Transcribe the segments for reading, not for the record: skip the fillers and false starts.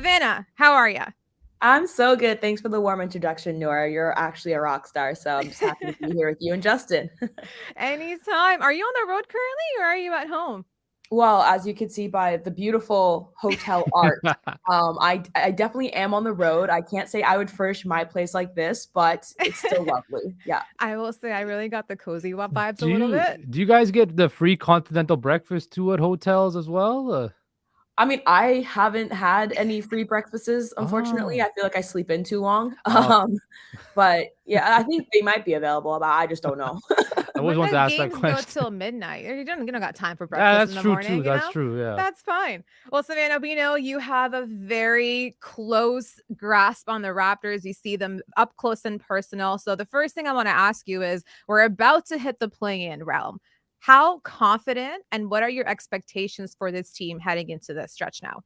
Savanna, how are you? I'm so good. Thanks for the warm introduction, Nora. You're actually a rock star, so I'm just happy to be here with you and Justin. Anytime. Are you on the road currently or are you at home? Well, as you can see by the beautiful hotel art, I definitely am on the road. I can't say I would furnish my place like this, but it's still lovely. Yeah. I will say I really got the cozy vibes a Do little you bit. do you guys get the free continental breakfast too at hotels as well? I mean, I haven't had any free breakfasts, unfortunately. Oh, I feel like I sleep in too long. oh, But yeah, I think they might be available, but I just don't know. I always When wanted to the ask that games go question. till midnight, you don't got time for Yeah, breakfast in that's the true too. morning, That's true. Yeah. That's fine. Well, Savannah, we know you have a very close grasp on the Raptors. You see them up close and personal. So the first thing I want to ask you is we're about to hit the play-in realm. How confident and what are your expectations for this team heading into this stretch now?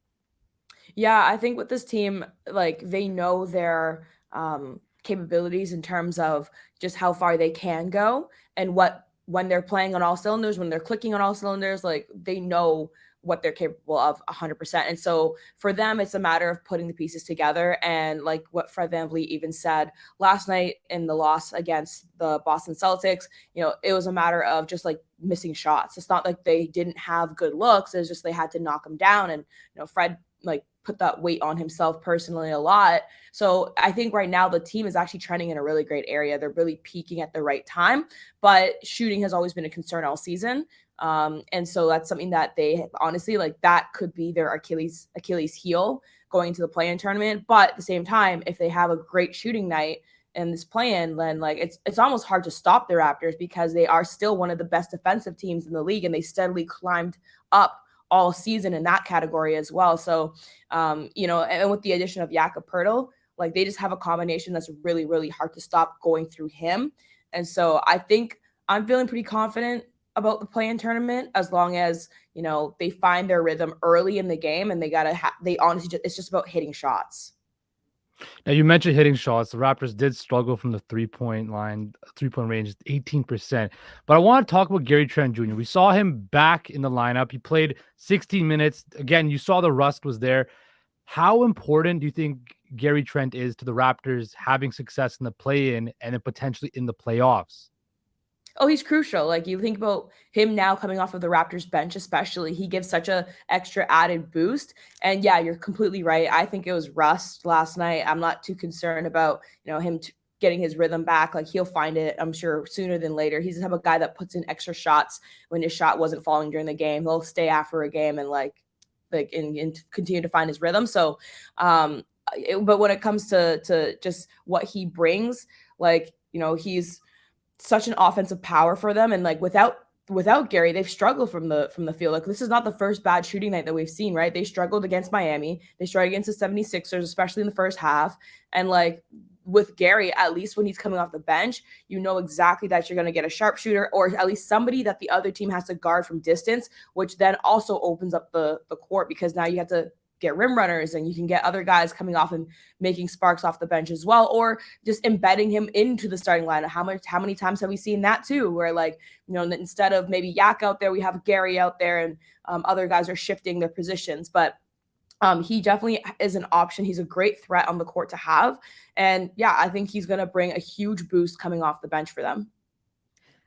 Yeah, I think with this team, like they know their capabilities in terms of just how far they can go and what when they're playing on all cylinders, when they're clicking on all cylinders, like they know what they're capable of 100%. And so for them, it's a matter of putting the pieces together. And like what Fred VanVleet even said last night in the loss against the Boston Celtics, it was a matter of just like missing shots. It's not like they didn't have good looks. It's just they had to knock them down. And, Fred like put that weight on himself personally a lot. So I think right now the team is actually trending in a really great area. They're really peaking at the right time, but shooting has always been a concern all season. And so that's something that they honestly like that could be their Achilles heel going into the play-in tournament. But at the same time, if they have a great shooting night in this play-in, then like it's almost hard to stop the Raptors because they are still one of the best defensive teams in the league, and they steadily climbed up all season in that category as well. So, and with the addition of Jakob Poeltl, like they just have a combination that's really, really hard to stop going through him. And so I think I'm feeling pretty confident about the play-in tournament as long as they find their rhythm early in the game, and they honestly it's just about hitting shots. Now you mentioned hitting shots. The Raptors did struggle from the 3-point line, 3-point range, 18%. But I want to talk about Gary Trent Jr. We saw him back in the lineup. He played 16 minutes. Again, you saw the rust was there. How important do you think Gary Trent is to the Raptors having success in the play-in and then potentially in the playoffs? Oh, he's crucial. Like you think about him now coming off of the Raptors bench, especially, he gives such a extra added boost. And yeah, you're completely right. I think it was rust last night. I'm not too concerned about, him getting his rhythm back. Like he'll find it, I'm sure, sooner than later. He's the type of guy that puts in extra shots when his shot wasn't falling during the game. He'll stay after a game and and continue to find his rhythm. So, but when it comes to just what he brings, he's such an offensive power for them, and like without Gary, they've struggled from the field. Like this is not the first bad shooting night that we've seen, right? They struggled against Miami. They struggled against the 76ers, especially in the first half. And like with Gary, at least when he's coming off the bench, you know exactly that you're going to get a sharpshooter or at least somebody that the other team has to guard from distance, which then also opens up the court because now you have to get rim runners and you can get other guys coming off and making sparks off the bench as well, or just embedding him into the starting lineup. How many times have we seen that too, where like, instead of maybe Yak out there, we have Gary out there and other guys are shifting their positions. But he definitely is an option. He's a great threat on the court to have. And yeah, I think he's going to bring a huge boost coming off the bench for them.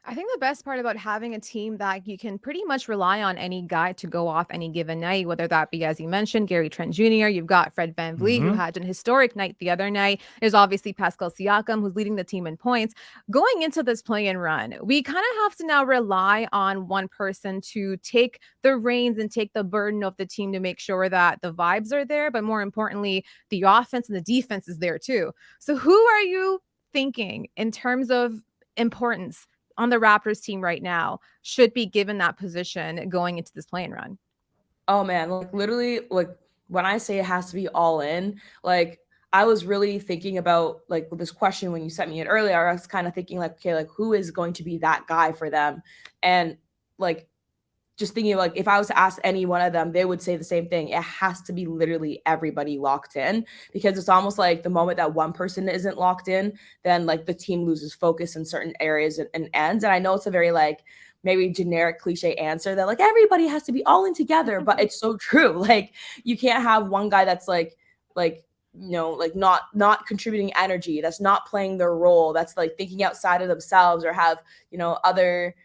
I think the best part about having a team that you can pretty much rely on any guy to go off any given night, whether that be, as you mentioned, Gary Trent Jr., you've got Fred VanVleet, who Mm-hmm. had an historic night the other night. There's obviously Pascal Siakam, who's leading the team in points. Going into this play-in run, we kind of have to now rely on one person to take the reins and take the burden of the team to make sure that the vibes are there, but more importantly, the offense and the defense is there too. So who are you thinking in terms of importance on the Raptors team right now should be given that position going into this play-in run? Oh man, like literally, like when I say it has to be all in, like I was really thinking about like this question when you sent me it earlier. I was kind of thinking like, okay, like who is going to be that guy for them? And like just thinking like if I was to ask any one of them, they would say the same thing. It has to be literally everybody locked in, because it's almost like the moment that one person isn't locked in, then like the team loses focus in certain areas and ends. And I know it's a very like maybe generic cliche answer that like everybody has to be all in together, but it's so true. Like you can't have one guy that's like like, like not contributing energy, that's not playing their role, that's like thinking outside of themselves or have, other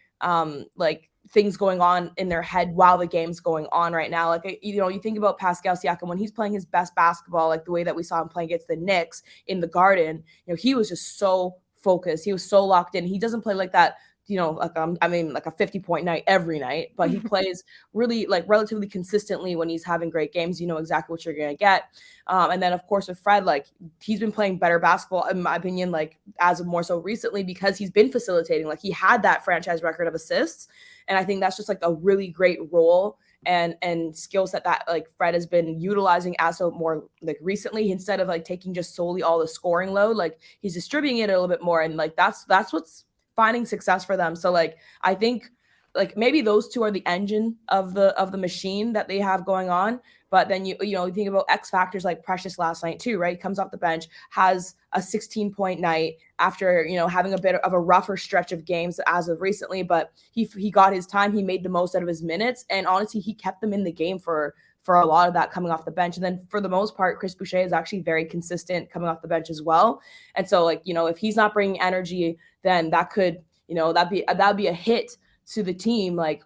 like things going on in their head while the game's going on right now. Like, you think about Pascal Siakam when he's playing his best basketball, like the way that we saw him playing against the Knicks in the Garden, he was just so focused. He was so locked in. He doesn't play like that, like like a 50-point night every night, but he plays really like relatively consistently when he's having great games. You know exactly what you're gonna get. And then of course with Fred, like he's been playing better basketball in my opinion, like as of more so recently because he's been facilitating. Like he had that franchise record of assists, and I think that's just like a really great role and skill set that like Fred has been utilizing as of more like recently, instead of like taking just solely all the scoring load. Like he's distributing it a little bit more, and like that's what's finding success for them. So like I think like maybe those two are the engine of the machine that they have going on. But then you think about X factors like Precious last night too, right? Comes off the bench, has a 16-point night after having a bit of a rougher stretch of games as of recently. But he got his time, he made the most out of his minutes, and honestly, he kept them in the game for a lot of that coming off the bench. And then for the most part, Chris Boucher is actually very consistent coming off the bench as well. And so like, if he's not bringing energy, then that could, that'd be a hit to the team. Like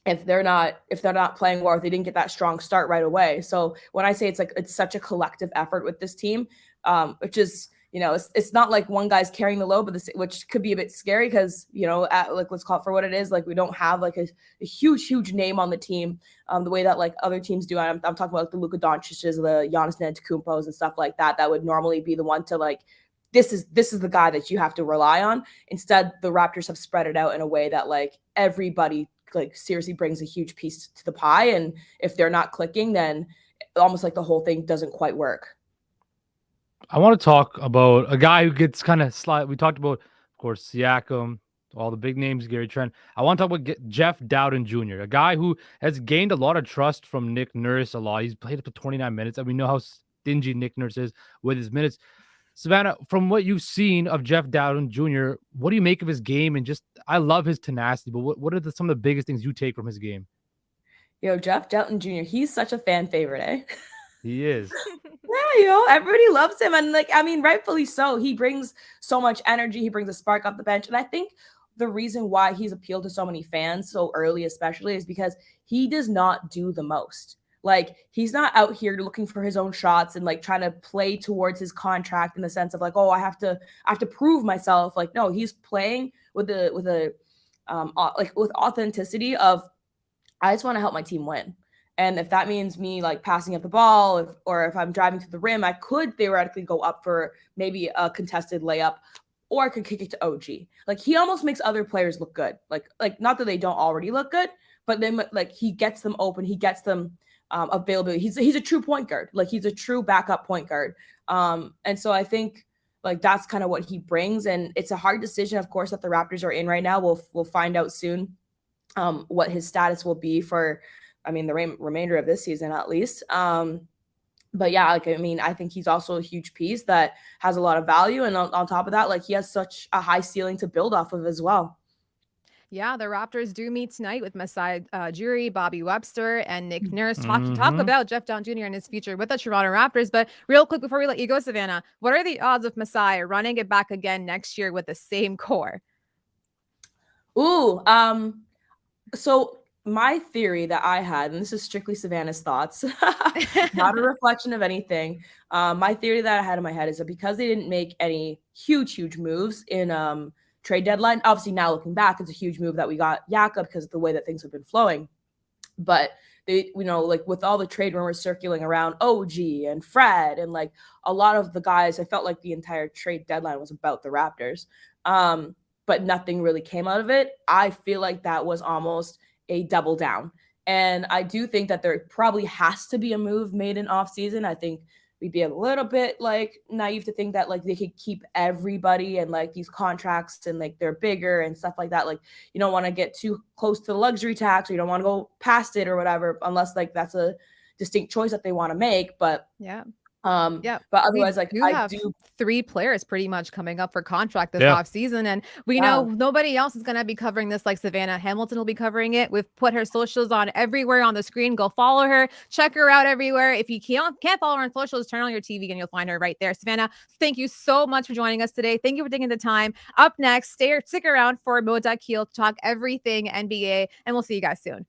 if they're not playing well, or if they didn't get that strong start right away. So when I say it's such a collective effort with this team, which is, it's not like one guy's carrying the load, but which could be a bit scary because, like let's call it for what it is. Like we don't have like a huge name on the team the way that like other teams do. I'm talking about like the Luka Doncic's, the Giannis Antetokounmpos and stuff like that. That would normally be the one to like, this is the guy that you have to rely on. Instead, the Raptors have spread it out in a way that like everybody like seriously brings a huge piece to the pie. And if they're not clicking, then almost like the whole thing doesn't quite work. I want to talk about a guy who gets kind of slide. We talked about, of course, Siakam, all the big names, Gary Trent. I want to talk about Jeff Dowden Jr., a guy who has gained a lot of trust from Nick Nurse a lot. He's played up to 29 minutes, and we know how stingy Nick Nurse is with his minutes. Savanna, from what you've seen of Jeff Dowden Jr., what do you make of his game? And just, I love his tenacity, but what are some of the biggest things you take from his game? Jeff Dowden Jr., he's such a fan favorite, eh? He is. Yeah, everybody loves him. And like, I mean, rightfully so. He brings so much energy. He brings a spark off the bench. And I think the reason why he's appealed to so many fans so early, especially, is because he does not do the most. Like, he's not out here looking for his own shots and like trying to play towards his contract in the sense of like, oh, I have to prove myself. Like, no, he's playing with authenticity of, I just want to help my team win. And if that means me like passing up the ball, or if I'm driving to the rim, I could theoretically go up for maybe a contested layup, or I could kick it to OG. Like he almost makes other players look good. Like not that they don't already look good, but then like he gets them open, he gets them availability. He's a true point guard. Like he's a true backup point guard. And so I think like that's kind of what he brings. And it's a hard decision, of course, that the Raptors are in right now. We'll find out soon what his status will be for, the remainder of this season at least. But yeah, like, I think he's also a huge piece that has a lot of value. And on top of that, like he has such a high ceiling to build off of as well. Yeah, the Raptors do meet tonight with Masai Ujiri, Bobby Webster, and Nick Nurse talk about Jeff Dowden Jr. and his future with the Toronto Raptors. But real quick, before we let you go, Savanna, what are the odds of Masai running it back again next year with the same core? Ooh, so my theory that I had, and this is strictly Savanna's thoughts, not a reflection of anything. My theory that I had in my head is that because they didn't make any huge moves in trade deadline, obviously now looking back, it's a huge move that we got Jakob because of the way that things have been flowing. But they, like with all the trade rumors circulating around OG and Fred and like a lot of the guys, I felt like the entire trade deadline was about the Raptors. But nothing really came out of it. I feel like that was almost a double down. And I do think that there probably has to be a move made in off season. I think we'd be a little bit like naive to think that like they could keep everybody and like these contracts and like they're bigger and stuff like that. Like you don't want to get too close to the luxury tax, or you don't want to go past it or whatever, unless like that's a distinct choice that they want to make. But yeah, Yeah, But we otherwise, like do I have do 3 players pretty much coming up for contract this Yeah. offseason, and we know Wow. nobody else is gonna be covering this like Savanna Hamilton will be covering it. We've put her socials on everywhere on the screen. Go follow her, check her out everywhere. If you can't follow her on socials, turn on your TV and you'll find her right there. Savanna, thank you so much for joining us today. Thank you for taking the time. Up next, stick around for Moda Keel to talk everything NBA, and we'll see you guys soon.